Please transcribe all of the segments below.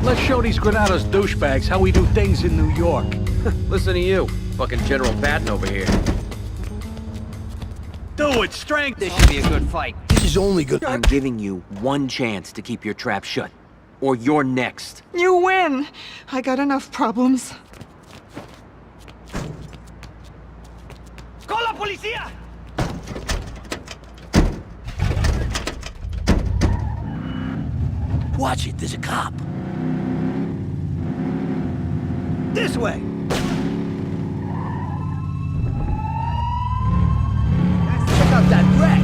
Let's show these Granados douchebags how we do things in New York. Listen to you, fucking General Patton over here. Do it, strength! This should be a good fight. This is only good. I'm giving you one chance to keep your trap shut, or you're next. You win! I got enough problems. ¡Con la policía! Watch it, there's a cop. This way! Check out that wreck.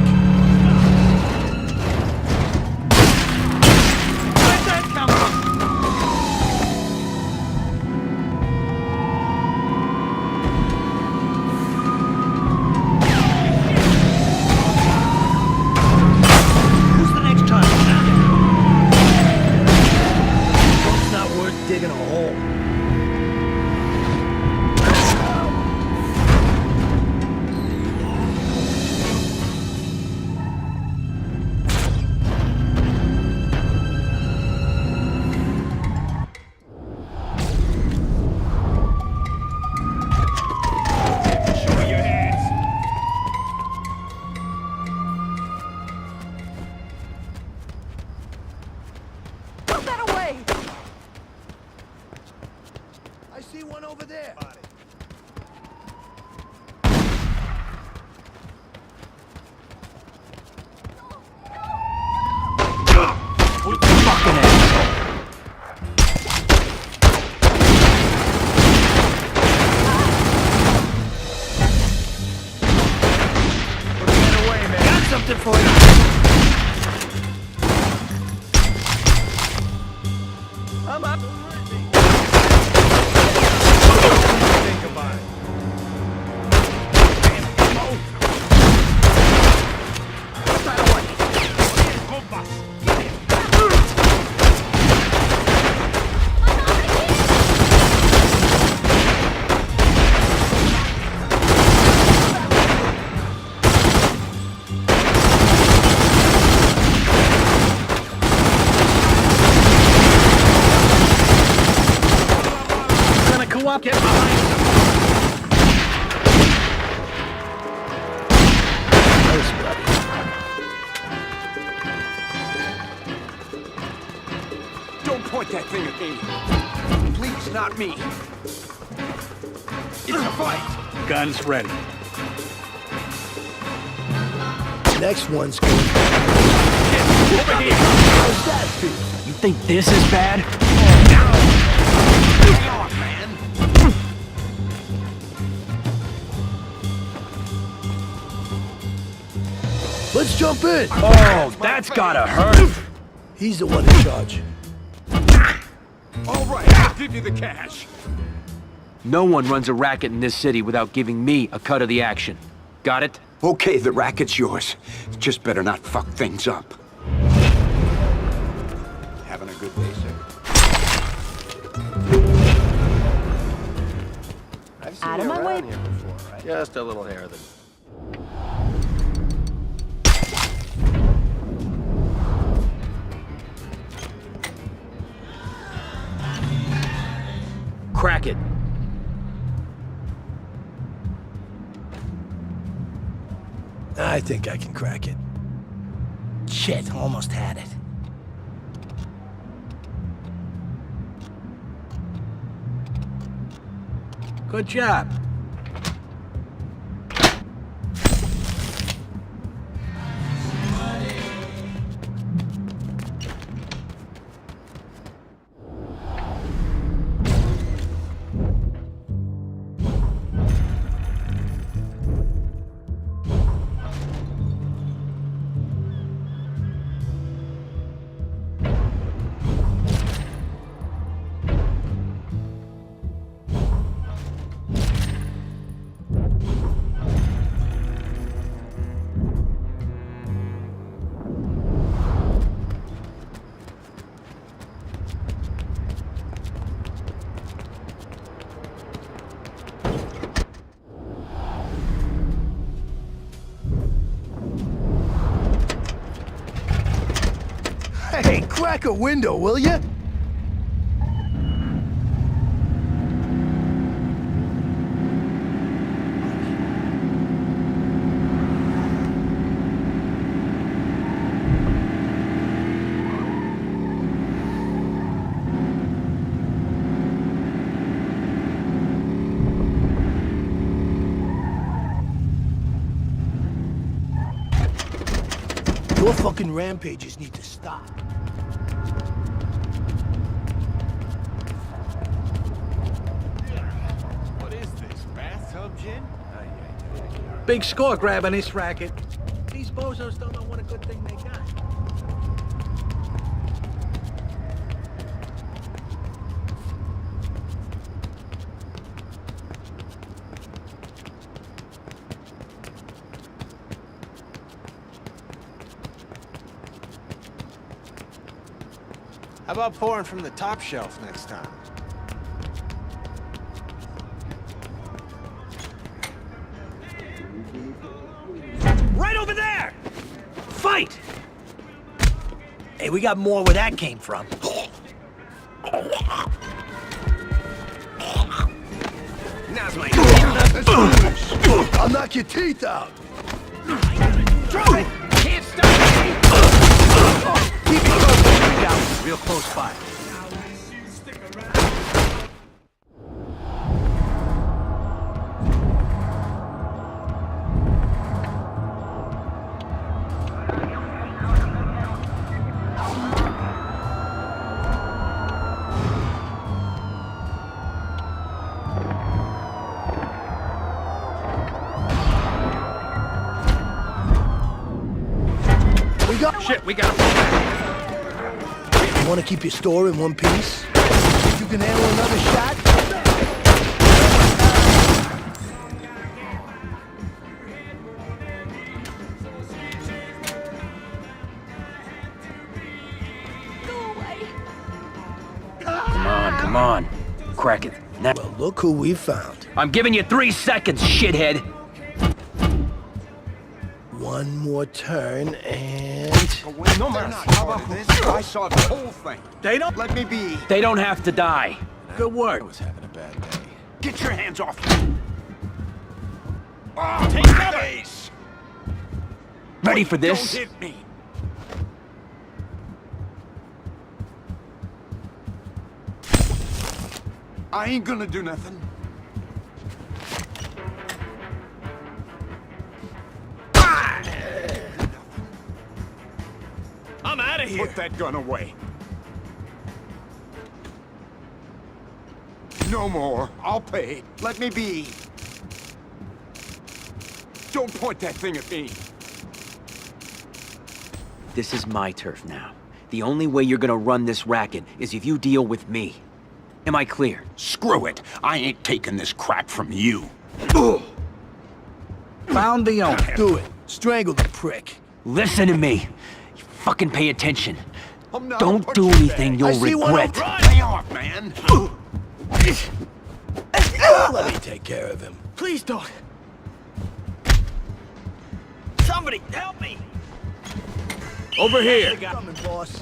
Where'd that come from? Who's the next time? It's not worth digging a hole. Put that away! I see one over there. Fucking asshole. Got something for you. I'm up. Think about it. Gonna co-op? Get behind him. Nice, buddy. Don't point that thing at me. Please, not me. It's a fight. Guns ready. Next one's going. Over here. How's that feel? You think this is bad? Hang on, man. Let's jump in. Oh, that's gotta hurt. He's the one in charge. All right, I'll give you the cash. No one runs a racket in this city without giving me a cut of the action. Got it? Okay, the racket's yours. Just better not fuck things up. Having a good day, sir. I've seen Out of you my way. around here before, right? Just a little hair than. Crack it. I think I can crack it. Shit, almost had it. Good job. Hey, crack a window, will ya? Your fucking rampages need to stop. What is this, bathtub gin? Big score grab on this racket. These bozos don't know what a good thing they got. How about pouring from the top shelf next time? Right over there! Fight! Hey, we got more where that came from. Now's my I'll knock your teeth out. Drop it! Can't stop me! Keep it close, down, real close by. Shit, we got him. You want to keep your store in one piece? Think you can handle another shot? Go away. Come on. Crack it. Now. Well, look who we found. I'm giving you 3 seconds, shithead. One more turn and... No man, how about this? I saw the whole thing. They don't. Let me be. They don't have to die. Good work. I was having a bad day. Get your hands off me. Oh, Take cover! face. Ready for this? Don't hit me. I ain't gonna do nothing. I'm out of here! Put that gun away. No more. I'll pay. Let me be. Don't point that thing at me. This is my turf now. The only way you're gonna run this racket is if you deal with me. Am I clear? Screw it. I ain't taking this crap from you. Found the owner. Do it. Strangle the prick. Listen to me. You fucking pay attention. I'm not Don't a do punching anything bag. you'll I see one regret. over- Lay off, man. Let me take care of him. Please don't! Somebody, help me! Over here. Coming, boss.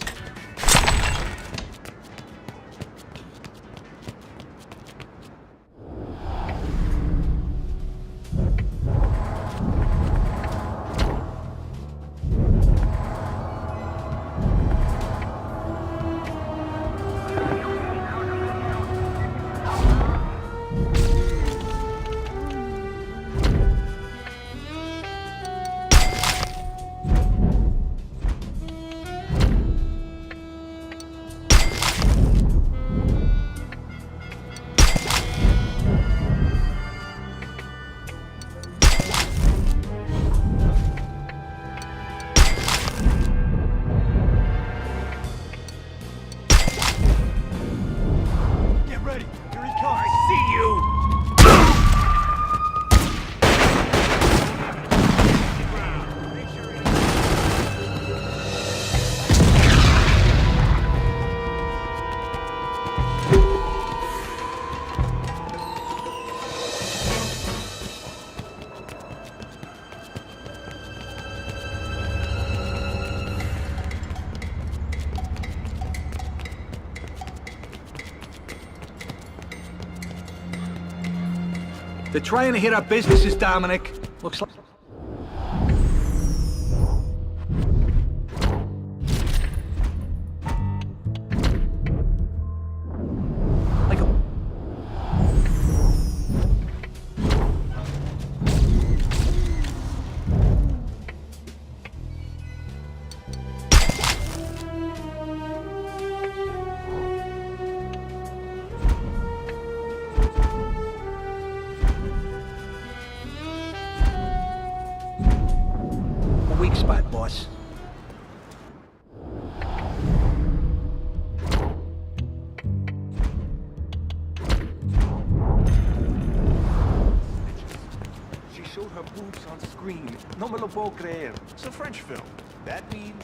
They're trying to hit our businesses, Dominic. Looks like... showed her boobs on screen. No me lo puedo creer. It's a French film. That means...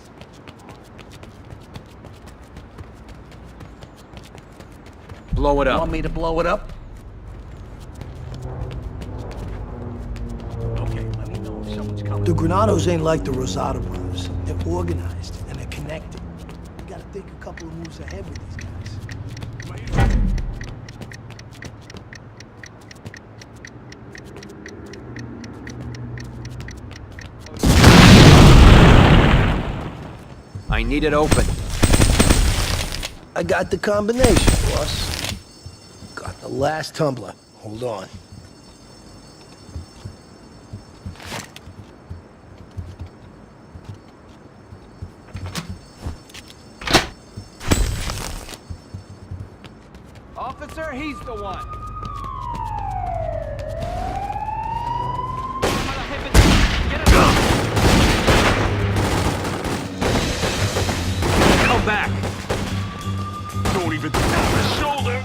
Blow it up. Want me to blow it up? Okay, let me know if someone's coming. The Granados ain't like the Rosado brothers. They're organized and they're connected. You gotta think a couple of moves ahead with these guys. I need it open. I got the combination, boss. Got the last tumbler. Hold on. Officer, he's the one. Come back. Don't even tap the shoulder.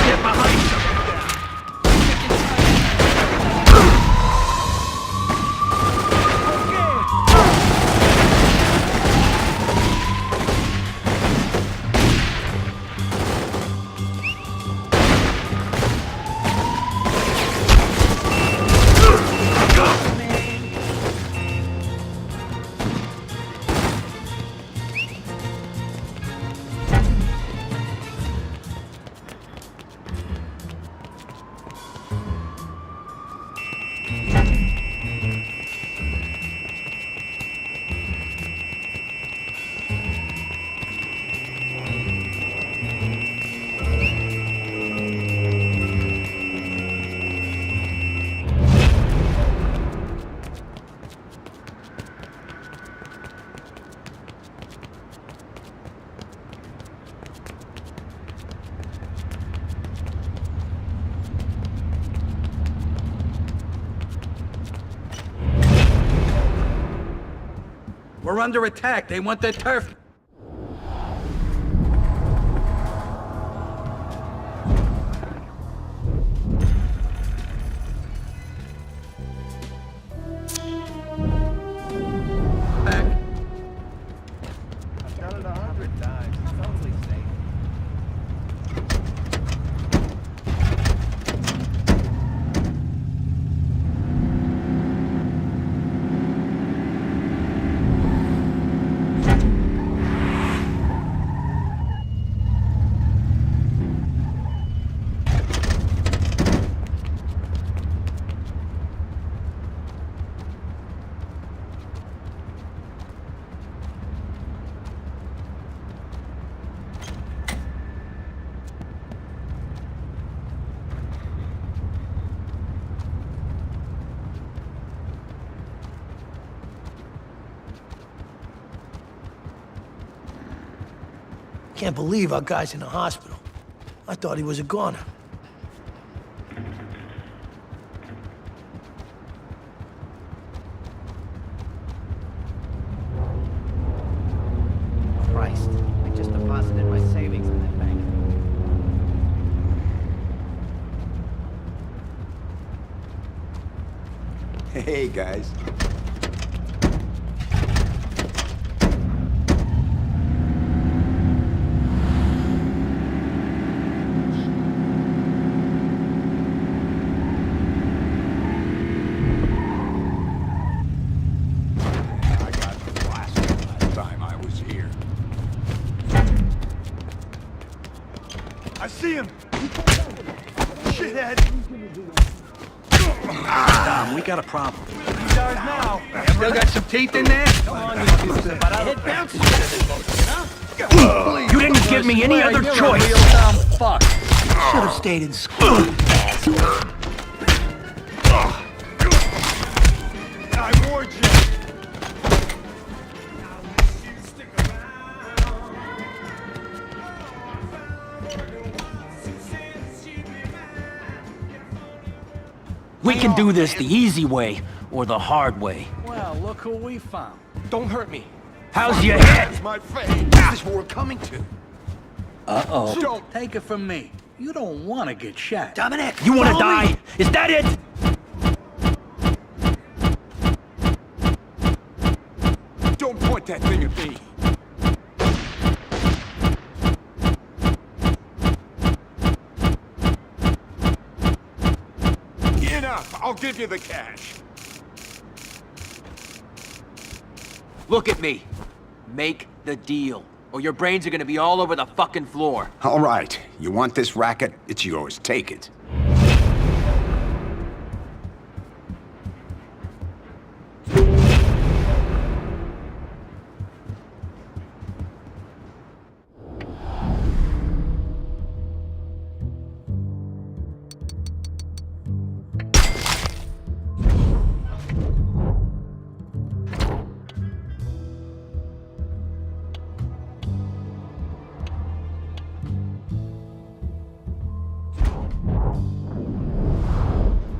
Get behind you. We're under attack. They want their turf. Back. I've done it 100 times. It's totally safe. Can't believe our guy's in the hospital. I thought he was a goner. Christ, I just deposited my savings in that bank. Hey, guys. I got blasted last time I was here. I see him! Shithead! Dom, we got a problem. He's ours now! Still got some teeth in there? It bounces. You didn't give me any other choice. Fuck. Should have stayed in school. I warned you! We can do this the easy way or the hard way. look who we found. Don't hurt me. How's your head? That's my face. Is this what we're coming to? Uh-oh. Don't. Take it from me. You don't want to get shot. Dominic! You wanna follow me. die? Is that it? Don't point that thing at me. Enough. I'll give you the cash. Look at me. Make the deal, or your brains are gonna be all over the fucking floor. All right. You want this racket? It's yours. Take it.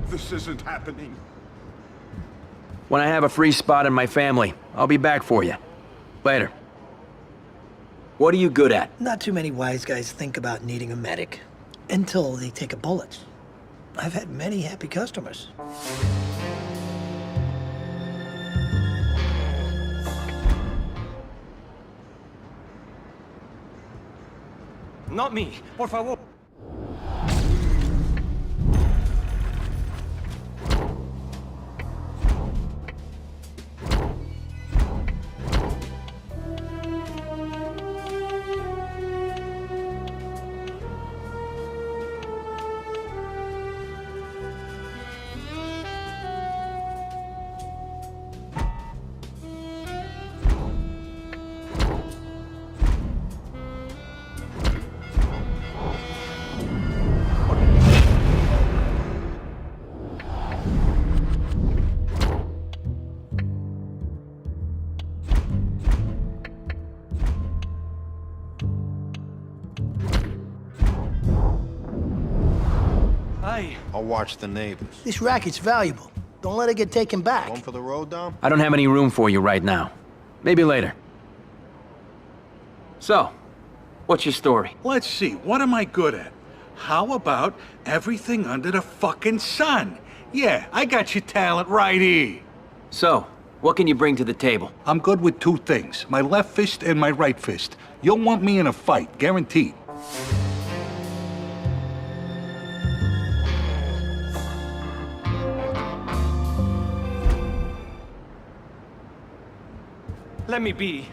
This isn't happening. When I have a free spot in my family, I'll be back for you. Later. What are you good at? Not too many wise guys think about needing a medic until they take a bullet. I've had many happy customers. Not me. Por favor. I'll watch the neighbors. This racket's valuable. Don't let it get taken back. One for the road, Dom? I don't have any room for you right now. Maybe later. So, what's your story? Let's see, what am I good at? How about everything under the fucking sun? Yeah, I got your talent right here. So, what can you bring to the table? I'm good with two things, my left fist and my right fist. You'll want me in a fight, guaranteed. Let me be.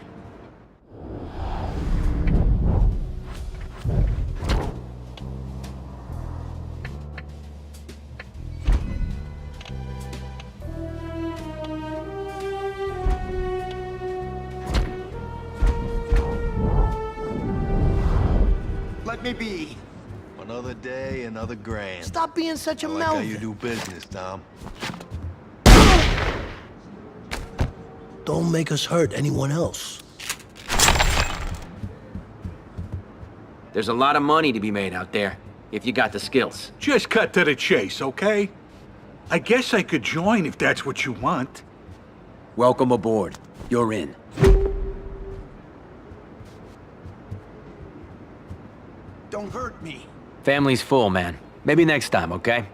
Let me be. Another day, another grand. Stop being such a I like how Melvin. you do business, Dom. Don't make us hurt anyone else. There's a lot of money to be made out there, if you got the skills. Just cut to the chase, okay? I guess I could join if that's what you want. Welcome aboard. You're in. Don't hurt me. Family's full, man. Maybe next time, okay?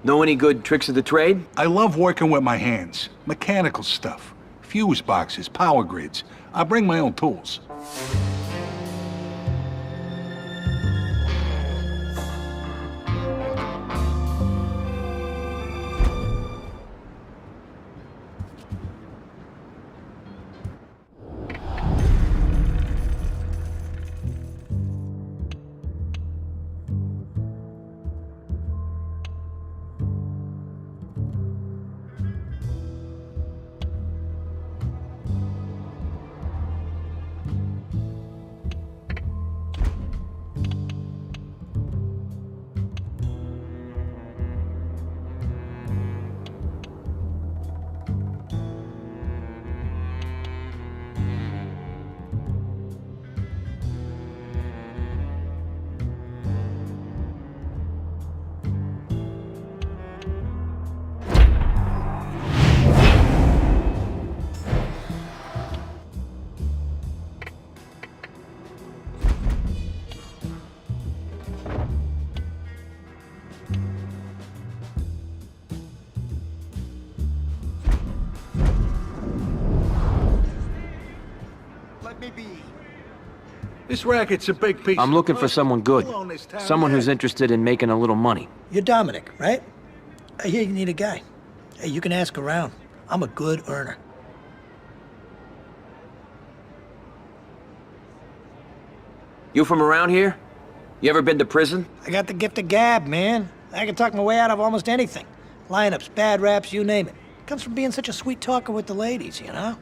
Know any good tricks of the trade? I love working with my hands. Mechanical stuff. Fuse boxes, power grids. I bring my own tools. This racket's a big piece. I'm looking for someone good. We'll own this town Someone who's again. interested in making a little money. You're Dominic, right? I hear you need a guy. Hey, you can ask around. I'm a good earner. You from around here? You ever been to prison? I got the gift of gab, man. I can talk my way out of almost anything. Lineups, bad raps, you name it. Comes from being such a sweet talker with the ladies, you know?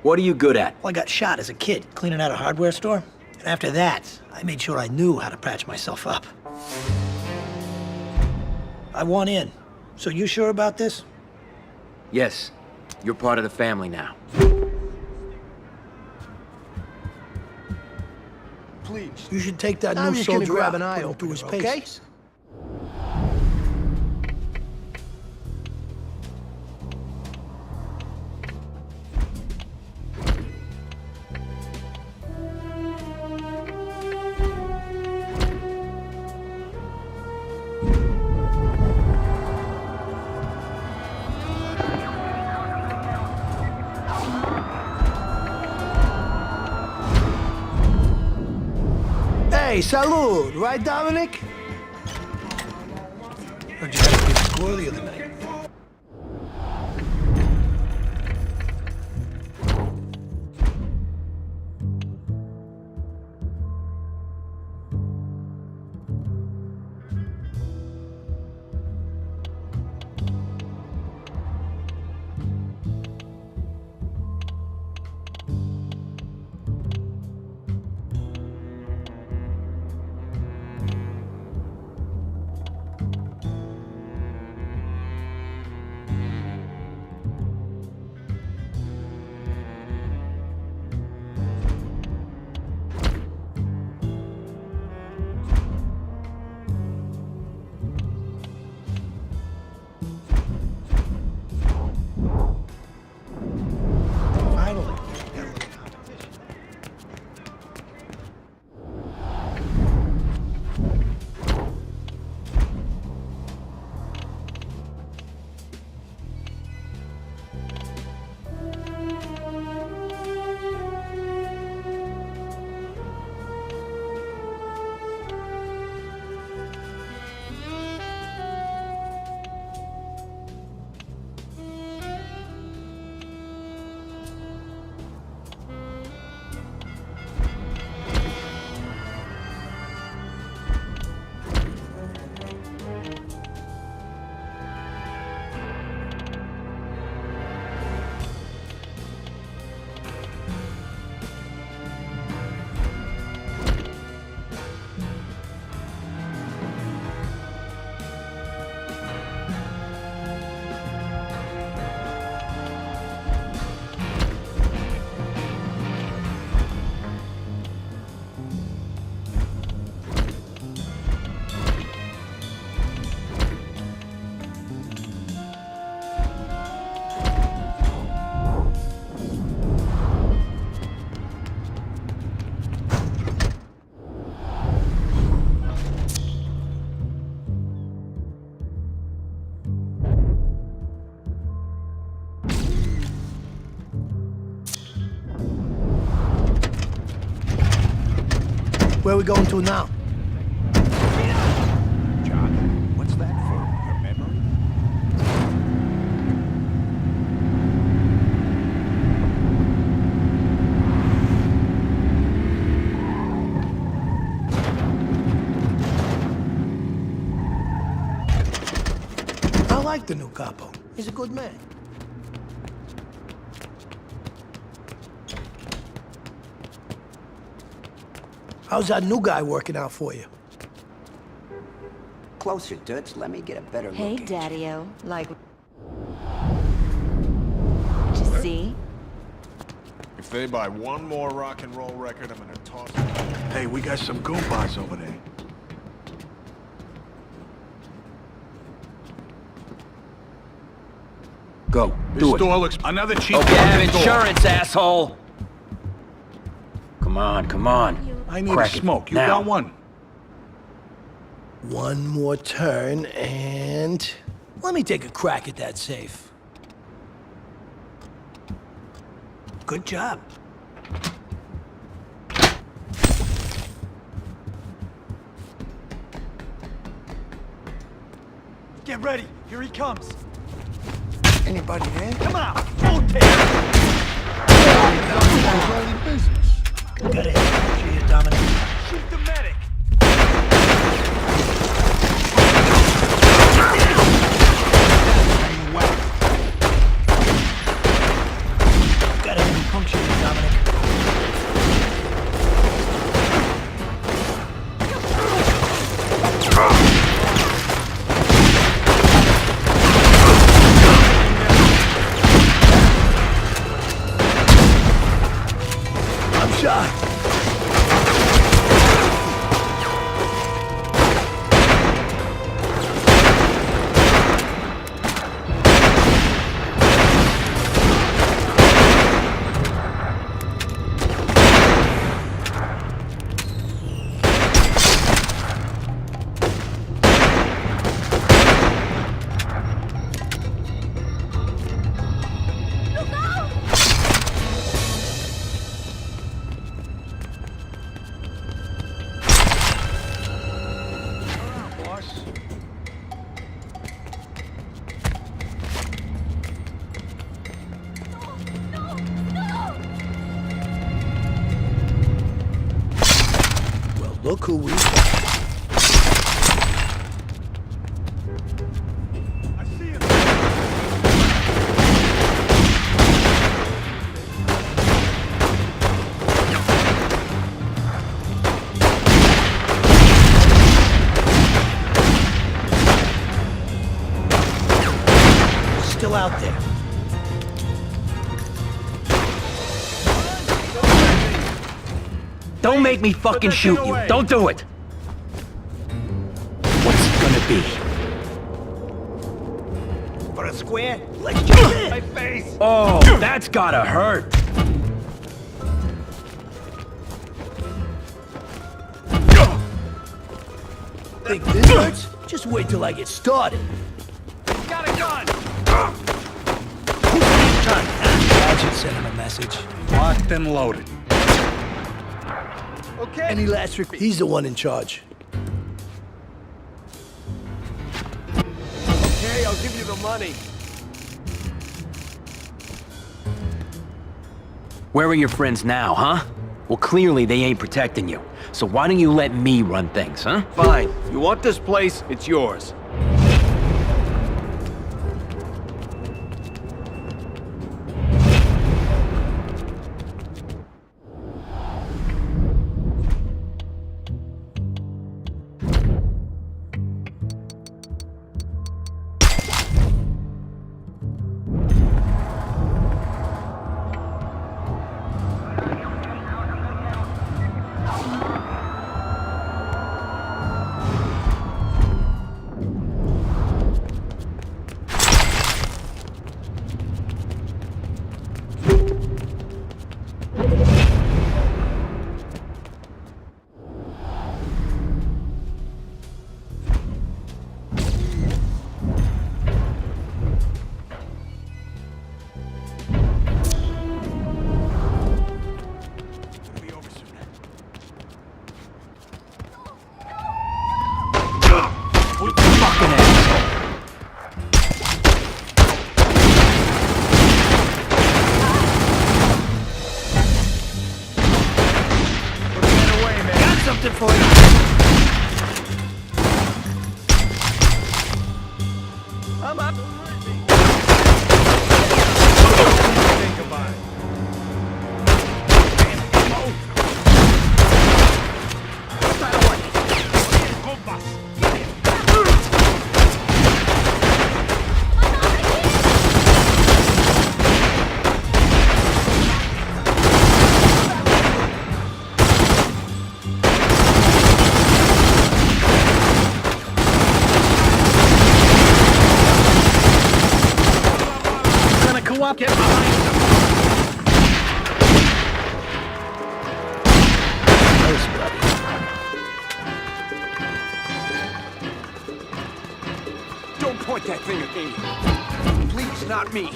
What are you good at? Well, I got shot as a kid, cleaning out a hardware store. And after that, I made sure I knew how to patch myself up. I want in. So you sure about this? Yes. You're part of the family now. Please. You should take that I'm new just gonna soldier grab out, an eye put him through opener, his okay? paces. Hey, salud, right, Dominic? Heard you had a good score the other night. Finally. Where are we going to now? John, what's that for? Your memory? I like the new capo. He's a good man. How's that new guy working out for you? Closer, Toots. Let me get a better Hey, look at you. Daddy-O. Like... Did you see? If they buy one more rock and roll record, I'm gonna toss it. Hey, we got some Goombas over there. Go. This Do it. store looks... Another cheap Hope you have fucking door. insurance, asshole! Come on, come on. I need Crack a it. smoke. You Now. got one? One more turn, and... Let me take a crack at that safe. Good job. Get ready. Here he comes. Anybody there? Come out. Rotate. Gotta hit you, Dominic. Shoot the medic. Gotta hit puncture you, Dominic. I'm shot. Look who we got. I see him. Still out there. Don't make me fucking shoot you. Don't do it. What's it gonna be? For a square, let's jump in. My face. Oh, that's gotta hurt. Think this hurts? Just wait till I get started. Got a gun. Sergeant sent him a message. Locked and loaded. Okay. Any last he's the one in charge. Okay, I'll give you the money. Where are your friends now, huh? Well, clearly they ain't protecting you. So why don't you let me run things, huh? Fine. You want this place? It's yours. Something for you. I'm up. Think about it. Get behind him. Nice, buddy. Don't point that thing at me. Please, not me.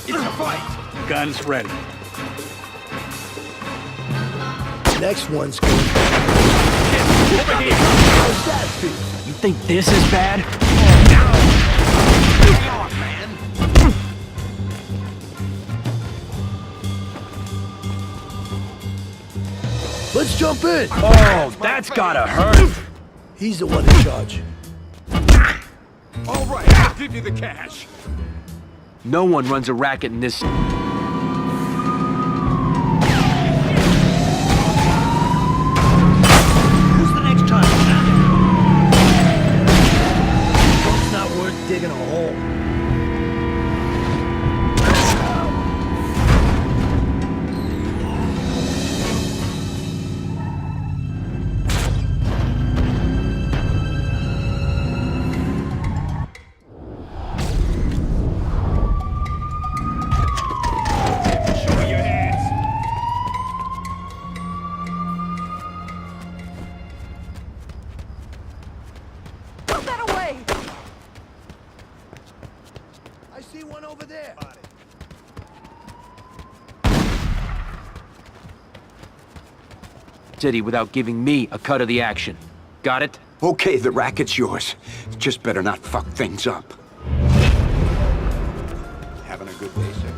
It's a fight. Guns ready. Next one's going. Over here. How's that feel? You think this is bad? Let's jump in. Oh, that's gotta hurt. He's the one in charge. All right, I'll give you the cash. No one runs a racket in this... Who's the next target? It's not worth digging a hole. I see one over there. City without giving me a cut of the action. Got it? Okay, the racket's yours. Just better not fuck things up. Having a good day, sir?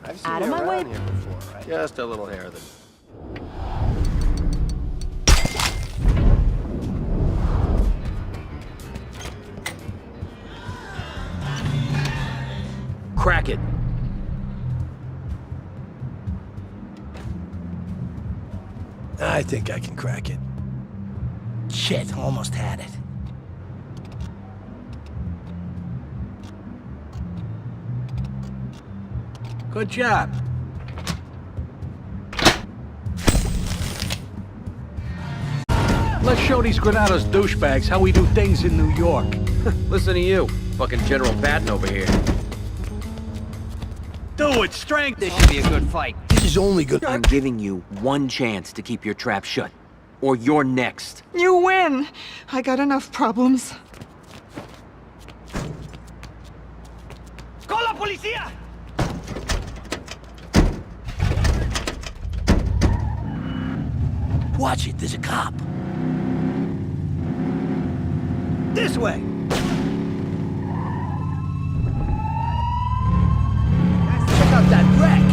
I've seen Out you of my way. around here before, right? Just a little hair then. Crack it. I think I can crack it. Shit, almost had it. Good job. Let's show these Granados douchebags how we do things in New York. Listen to you. Fucking General Patton over here. Do it, strength! This should be a good fight. This is only good. I'm giving you one chance to keep your trap shut. Or you're next. You win! I got enough problems. ¡Con la policía! Watch it, there's a cop. This way! Check out that wreck.